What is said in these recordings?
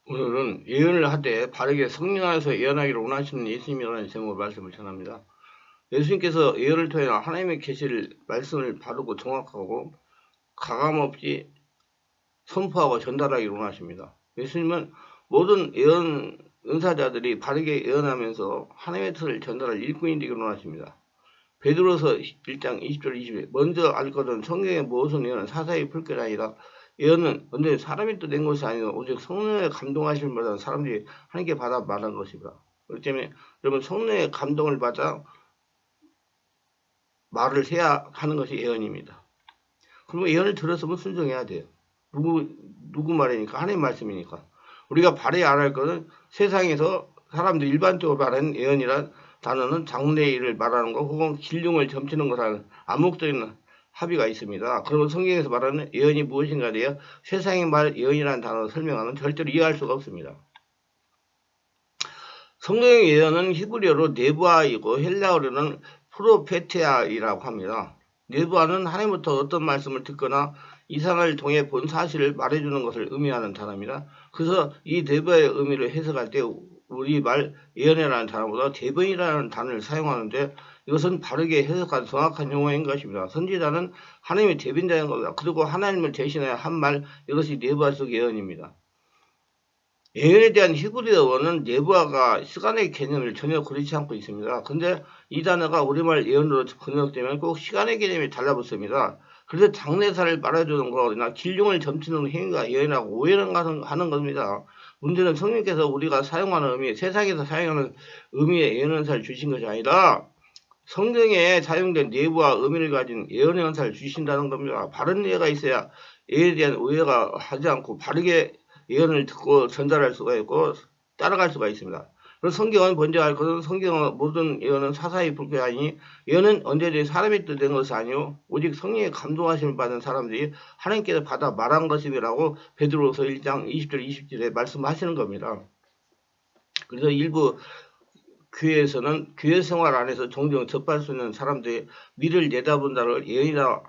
오늘은 예언을 하되 바르게 성령 안에서 예언하기를 원하시는 예수님이라는 제목의 말씀을 전합니다. 예수님께서 예언을 통해 하나님의 계시를 말씀을 바르고 정확하고 가감없이 선포하고 전달하기를 원하십니다. 예수님은 모든 예언 은사자들이 바르게 예언하면서 하나님의 뜻을 전달할 일꾼이 되기를 원하십니다. 베드로서 1장 20절 20절 먼저 알 것은 성경의 모든 예언은 사사히 풀 게 아니라 예언은 언제 사람이 또 낸 것이 아니라 오직 성령의 감동하심을 받아 사람들이 하나님께 받아 말한 것이다. 그렇기 때문에 여러분 성령의 감동을 받아 말을 해야 하는 것이 예언입니다. 그러면 예언을 들었으면 순종해야 돼요. 누구 말이니까? 하나님 말씀이니까. 우리가 바르게 알아야 할 것은 세상에서 사람들 일반적으로 말하는 예언이란 단어는 장래의 일을 말하는 것 혹은 길흉을 점치는 것과는 암묵적인 합의가 있습니다. 그러면 성경에서 말하는 예언이 무엇인가에 대해 세상의 말 예언이라는 단어를 설명하는 절대로 이해할 수가 없습니다. 성경의 예언은 히브리어로 네부아이고 헬라어로는 프로페테아이라고 합니다. 네부아는 하나님부터 어떤 말씀을 듣거나 이상을 통해 본 사실을 말해주는 것을 의미하는 단어입니다. 그래서 이 네부아의 의미를 해석할 때 우리말 예언이라는 단어보다 대변이라는 단어를 사용하는데 이것은 바르게 해석한 정확한 용어인 것입니다. 선지자는 하나님의 대변자인 겁니다. 그리고 하나님을 대신하여 한 말, 이것이 네부아 속 예언입니다. 예언에 대한 히브리어는 네부아가 시간의 개념을 전혀 그렇지 않고 있습니다. 근데 이 단어가 우리말 예언으로 번역되면 꼭 시간의 개념이 달라붙습니다. 그래서 장래사를 말해주는 거나 길흉을 점치는 행위가 예언이라고 오해를 하는 겁니다. 문제는 성령께서 우리가 사용하는 의미, 세상에서 사용하는 의미의 예언은사를 주신 것이 아니라 성경에 사용된 내부와 의미를 가진 예언의 은사를 주신다는 겁니다. 바른 이해가 있어야 예에 대한 오해가 하지 않고 바르게 예언을 듣고 전달할 수가 있고 따라갈 수가 있습니다. 그래서 성경은 먼저 알 것은 성경은 모든 예언은 사사히 불게 아니니 예언은 언제든지 사람이 뜻된 것이 아니오 오직 성령의 감동하심을 받은 사람들이 하나님께서 받아 말한 것이라고 베드로서 1장 20절 20절에 말씀하시는 겁니다. 그래서 일부 교회에서는 교회 생활 안에서 종종 접할 수 있는 사람들이 미래를 내다본다를 예언이라고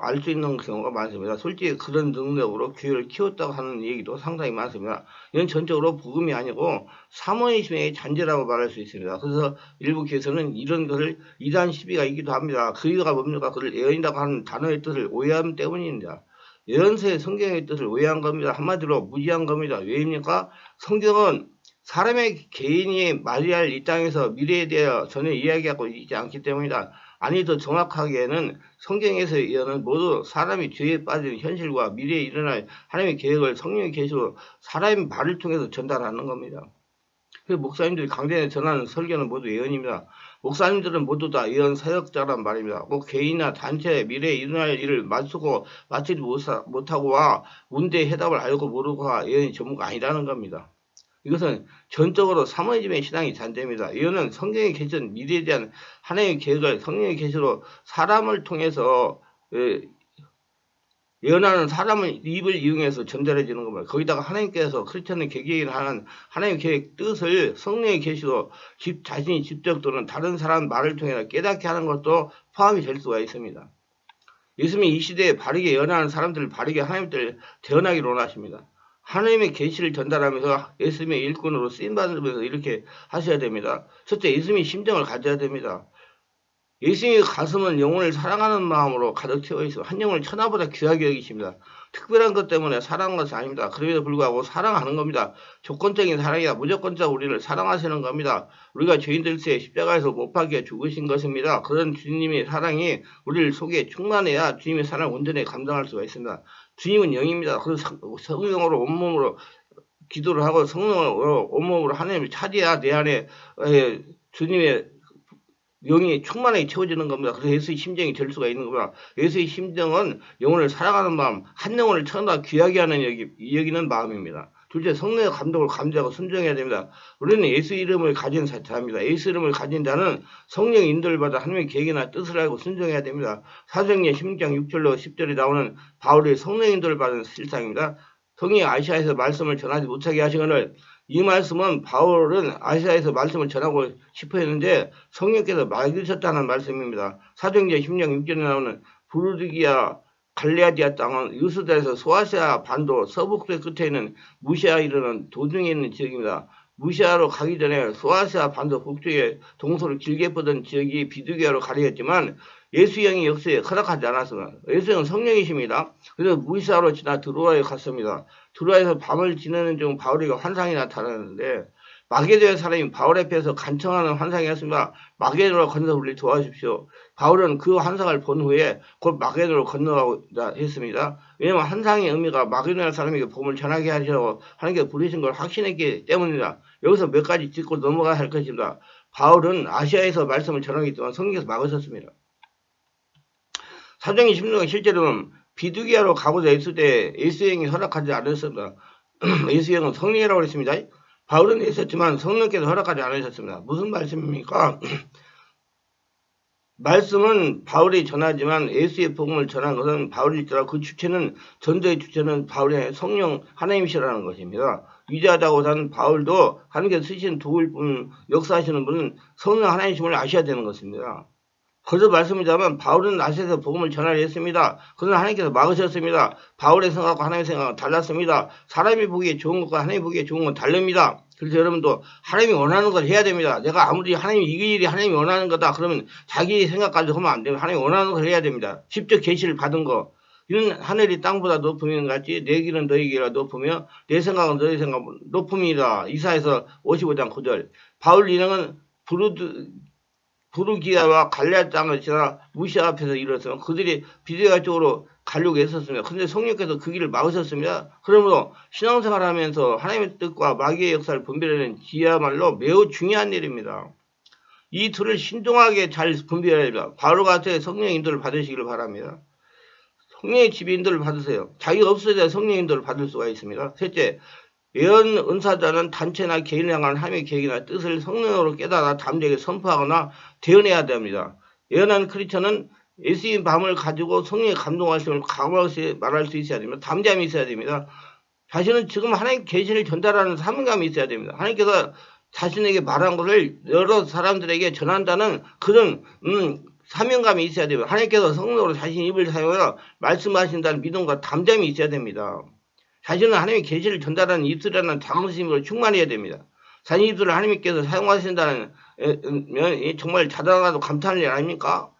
알 수 있는 경우가 많습니다. 솔직히 그런 능력으로 교회를 키웠다고 하는 얘기도 상당히 많습니다. 이건 전적으로 복음이 아니고 사모니즘의 잔재라고 말할 수 있습니다. 그래서 일부 교회에서는 이런 것을 이단 시비가 있기도 합니다. 그 이유가 뭡니까? 그를 예언이라고 하는 단어의 뜻을 오해하기 때문입니다. 예언서의 성경의 뜻을 오해한 겁니다. 한마디로 무지한 겁니다. 왜입니까? 성경은 사람의 개인이 말할 이 땅에서 미래에 대해 전혀 이야기하고 있지 않기 때문이다. 아니 더 정확하게는 성경에서의 예언은 모두 사람이 죄에 빠진 현실과 미래에 일어날 하나님의 계획을 성령의 계시로 사람의 말을 통해서 전달하는 겁니다. 그래서 목사님들이 강단에 전하는 설교는 모두 예언입니다. 목사님들은 모두 다 예언 사역자란 말입니다. 꼭 개인이나 단체의 미래에 일어날 일을 맞추고 맞추지 못하고와 문제의 해답을 알고 모르고와 예언이 전부가 아니라는 겁니다. 이것은 전적으로 사모니즘의 신앙이 잔재입니다. 이거는 성경에 계신 미래에 대한 하나님의 계획을 성령의 계시로 사람을 통해서 예언하는 사람의 입을 이용해서 전달해 주는 겁니다. 거기다가 하나님께서 크리스천의 개개인을 하는 하나님의 계획 뜻을 성령의 계시로 자신이 직접 또는 다른 사람 말을 통해 깨닫게 하는 것도 포함이 될 수가 있습니다. 예수님이 이 시대에 바르게 예언하는 사람들을 바르게 하나님들 대언하기를 원하십니다. 하나님의 계시를 전달하면서 예수님의 일꾼으로 쓰임받으면서 이렇게 하셔야 됩니다. 첫째, 예수님의 심정을 가져야 됩니다. 예수님의 가슴은 영혼을 사랑하는 마음으로 가득 채워 있어 한 영혼을 천하보다 귀하게 여기십니다. 특별한 것 때문에 사랑한 것이 아닙니다. 그럼에도 불구하고 사랑하는 겁니다. 조건적인 사랑이야 무조건적 우리를 사랑하시는 겁니다. 우리가 죄인들세 십자가에서 못 박혀 죽으신 것입니다. 그런 주님의 사랑이 우리를 속에 충만해야 주님의 사랑을 온전히 감당할 수가 있습니다. 주님은 영입니다. 그래서 성령으로 온몸으로 기도를 하고 성령으로 온몸으로 하나님을 찾아야 내 안에 주님의 영이 충만하게 채워지는 겁니다. 그래서 예수의 심정이 될 수가 있는 겁니다. 예수의 심정은 영혼을 사랑하는 마음, 한 영혼을 천하 귀하게 하는 여기는 마음입니다. 둘째, 성령의 감동을 감지하고 순종해야 됩니다. 우리는 예수 이름을 가진 자입니다. 예수 이름을 가진 자는 성령의 인도를 받아 하나님의 계획이나 뜻을 알고 순종해야 됩니다. 사도행전 16장 6절로 10절에 나오는 바울의 성령의 인도를 받은 실상입니다. 성령이 아시아에서 말씀을 전하지 못하게 하시거늘 이 말씀은 바울은 아시아에서 말씀을 전하고 싶어 했는데 성령께서 막으셨다는 말씀입니다. 사도행전 16장 6절에 나오는 부르기아 갈레아디아 땅은 유수대에서 소아시아 반도 서북부의 끝에 있는 무시아 이르는 도중에 있는 지역입니다. 무시아로 가기 전에 소아시아 반도 북쪽에 동서를 길게 뻗은 지역이 비두기아로 가려졌지만 예수형이 역사에 허락하지 않았습니다. 예수형은 성령이십니다. 그래서 무시아로 지나 드로아에 갔습니다. 드로아에서 밤을 지내는 중 바울에게 환상이 나타나는데 마게도의 사람이 바울 앞에서 간청하는 환상이었습니다. 마게도로 건너 우리 도와주십시오. 바울은 그 환상을 본 후에 곧 마게도로 건너가고자 했습니다. 왜냐하면 환상의 의미가 마게도의 사람에게 복음을 전하게 하시라고 하나님께 부르신 걸 확신했기 때문입니다. 여기서 몇 가지 짚고 넘어가야 할 것입니다. 바울은 아시아에서 말씀을 전하기 동안 성경에서 막으셨습니다. 사도행전 16장 실제로는 비두기아로 가고자 했을 때 예수형이 허락하지 않았습니다. 예수형은 성령이라고 했습니다. 바울은 있었지만 성령께서 허락하지 않으셨습니다. 무슨 말씀입니까? 말씀은 바울이 전하지만 예수의 복음을 전한 것은 바울일지라도 그 주체는 전도의 주체는 바울의 성령 하나님이시라는 것입니다. 위대하다고 하는 바울도 하나님께서 쓰신 도울 분, 역사하시는 분은 성령 하나님이심을 아셔야 되는 것입니다. 거기서 말씀이자면 바울은 아시아에서 복음을 전하려 했습니다. 그러나 하나님께서 막으셨습니다. 바울의 생각과 하나님의 생각은 달랐습니다. 사람이 보기에 좋은 것과 하나님이 보기에 좋은 건 다릅니다. 그래서 여러분도 하나님이 원하는 걸 해야 됩니다. 내가 아무리 하나님이 이 일이 하나님이 원하는 거다 그러면 자기 생각 가지고 하면 안 됩니다. 하나님이 원하는 걸 해야 됩니다. 직접 계시를 받은 거. 이는 하늘이 땅보다 높음인 같이 내 길은 너희 길보다 높으며 내 생각은 너희 생각 높음이라. 이사에서 55장 9절. 바울 일행은 부르기아와 갈레아 땅을 지나 무시아 앞에서 이뤘으면 그들이 비두기아 쪽으로 가려고 했었습니다. 그런데 성령께서 그 길을 막으셨습니다. 그러므로 신앙생활 하면서 하나님의 뜻과 마귀의 역사를 분별하는 지혜야말로 매우 중요한 일입니다. 이 둘을 신중하게 잘 분별해야 됩니다. 바울과 같이 성령의 인도를 받으시기를 바랍니다. 성령의 지배 인도를 받으세요. 자기가 없어야 성령의 인도를 받을 수가 있습니다. 셋째, 예언 은사자는 단체나 개인을 향한 하나님의 계획이나 뜻을 성령으로 깨달아 담대하게 선포하거나 대언해야 됩니다. 예언한 크리스천은 예수의 마음을 가지고 성령의 감동하심을 강하게 말할 수 있어야 됩니다. 담대함이 있어야 됩니다. 자신은 지금 하나님의 계시를 전달하는 사명감이 있어야 됩니다. 하나님께서 자신에게 말한 것을 여러 사람들에게 전한다는 그런 사명감이 있어야 됩니다. 하나님께서 성령으로 자신의 입을 사용하여 말씀하신다는 믿음과 담대함이 있어야 됩니다. 자신은 하나님의 계시를 전달하는 입술이라는 자긍심으로 충만해야 됩니다. 자신 입술을 하나님께서 사용하신다는 정말 자다가도 감탄할 일 아닙니까?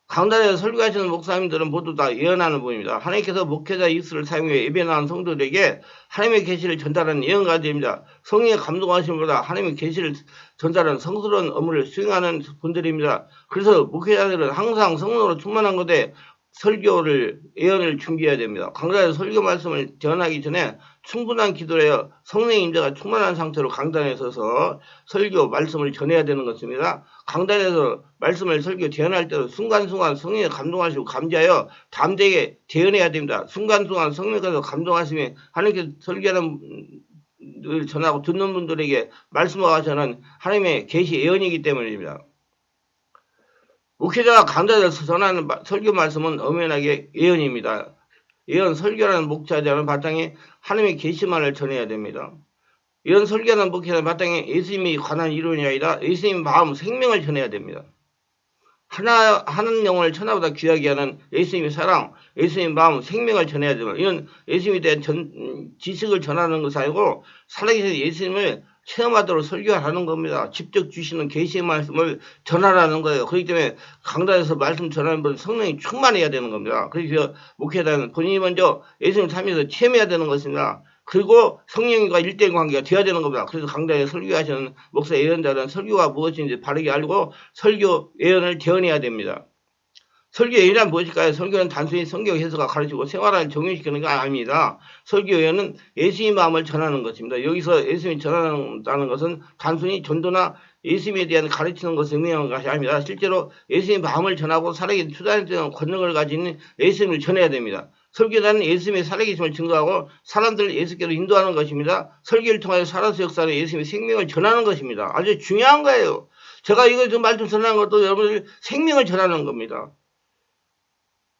강단에서 설교하시는 목사님들은 모두 다 예언하는 분입니다. 하나님께서 목회자 입술을 사용해 예배나는 성도들에게 하나님의 계시를 전달하는 예언가들입니다. 성령의 감동하심보다 하나님의 계시를 전달하는 성스러운 업무를 수행하는 분들입니다. 그래서 목회자들은 항상 성령으로 충만한 것에 설교를 예언을 준비해야 됩니다. 강단에서 설교 말씀을 전하기 전에 충분한 기도를 해요. 성령의 임재가 충만한 상태로 강단에 서서 설교 말씀을 전해야 되는 것입니다. 강단에서 말씀을 설교 대언할 때도 순간순간 성령의 감동하시고 감지하여 담대하게 대언해야 됩니다. 순간순간 성령께서 감동하시며 하나님께 설교하는 전하고 듣는 분들에게 말씀하고 전하는 하나님의 계시 예언이기 때문입니다. 목회자가 강단에서 전하는 설교 말씀은 엄연하게 예언입니다. 예언 설교라는 목자자는 바탕에 하나님의 계시만을 전해야 됩니다. 예언 설교하는 목회자는 바탕에 예수님이 관한 이론이 아니라 예수님 마음 생명을 전해야 됩니다. 하는 영혼을 천하보다 귀하게 하는 예수님의 사랑, 예수님의 마음 생명을 전해야 됩니다. 이건 예수님에 대한 지식을 전하는 것이 아니고 살아계신 예수님을 체험하도록 설교하라는 겁니다. 직접 주시는 계시의 말씀을 전하라는 거예요. 그렇기 때문에 강단에서 말씀 전하는 분은 성령이 충만해야 되는 겁니다. 그래서 목회자는 본인이 먼저 예수님 삶에서 체험해야 되는 것입니다. 그리고 성령과 1대1 관계가 되어야 되는 겁니다. 그래서 강단에 설교하시는 목사 예언자는 설교가 무엇인지 바르게 알고 설교 예언을 대언해야 됩니다. 설교 예언은 무엇일까요? 설교는 단순히 성경 해석과 가르치고 생활을 적용시키는 게 아닙니다. 설교 예언은 예수님의 마음을 전하는 것입니다. 여기서 예수님이 전하는 것은 단순히 전도나 예수님에 대한 가르치는 것을 의미하는 것이 아닙니다. 실제로 예수님의 마음을 전하고 살아계신 투자되는 권능을 가진 예수님을 전해야 됩니다. 설교자는 예수님의 살아계심을 증거하고 사람들을 예수께로 인도하는 것입니다. 설교를 통하여 살아서 역사하는 예수님의 생명을 전하는 것입니다. 아주 중요한 거예요. 제가 이거 좀 말씀 전하는 것도 여러분들 생명을 전하는 겁니다.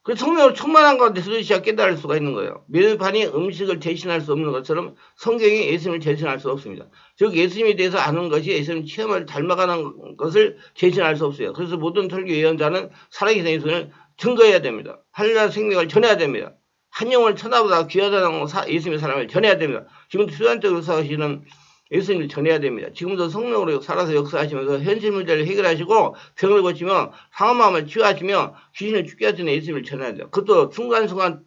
그 성령으로 충만한 가운데 들으셔야 깨달을 수가 있는 거예요. 메뉴판이 음식을 대신할 수 없는 것처럼 성경이 예수님을 대신할 수 없습니다. 즉 예수님에 대해서 아는 것이 예수님 체험을 닮아가는 것을 대신할 수 없어요. 그래서 모든 설교 예언자는 살아계신 예수님을 증거해야 됩니다. 할렐루야 생명을 전해야 됩니다. 한 영혼을 천하보다 귀하다는 예수님의 사랑을 전해야 됩니다. 지금도 수단적으로 역사하시는 예수님을 전해야 됩니다. 지금도 성령으로 살아서 역사하시면서 현실 문제를 해결하시고 병을 고치며 상한 마음을 치유하시며 귀신을 죽게 하시는 예수님을 전해야 돼요. 그것도 순간순간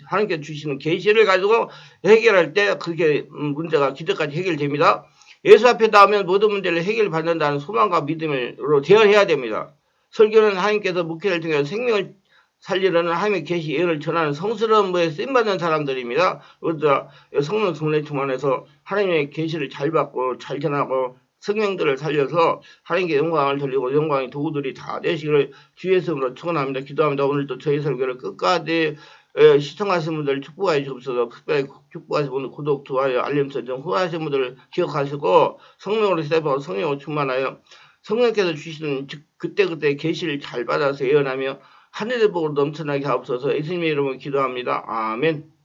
하나님께 주시는 계시를 가지고 해결할 때 그게 문제가 기적까지 해결됩니다. 예수 앞에 나오면 모든 문제를 해결받는다는 소망과 믿음으로 대언해야 됩니다. 설교는 하나님께서 목회를 통해 생명을 살리려는 하나님의 계시 예언을 전하는 성스러운 무에 쓰임받는 사람들입니다. 그래서 성령 성례 충만해서 하나님의 계시를 잘 받고 잘 전하고 성령들을 살려서 하나님께 영광을 돌리고 영광의 도구들이 다 되시기를 주의 이름으로 축원합니다. 기도합니다. 오늘도 저희 설교를 끝까지 시청하신 분들 축복하여 주옵소서. 특별히 축복하신 분들 구독, 좋아요, 알림 설정, 후원하신 분들을 기억하시고 성령으로 시대하고 성령으로 충만하여 성령께서 주시는 그때그때 계시를 잘 받아서 예언하며 하늘의 복으로 넘쳐나게 하옵소서. 예수님의 이름으로 기도합니다. 아멘.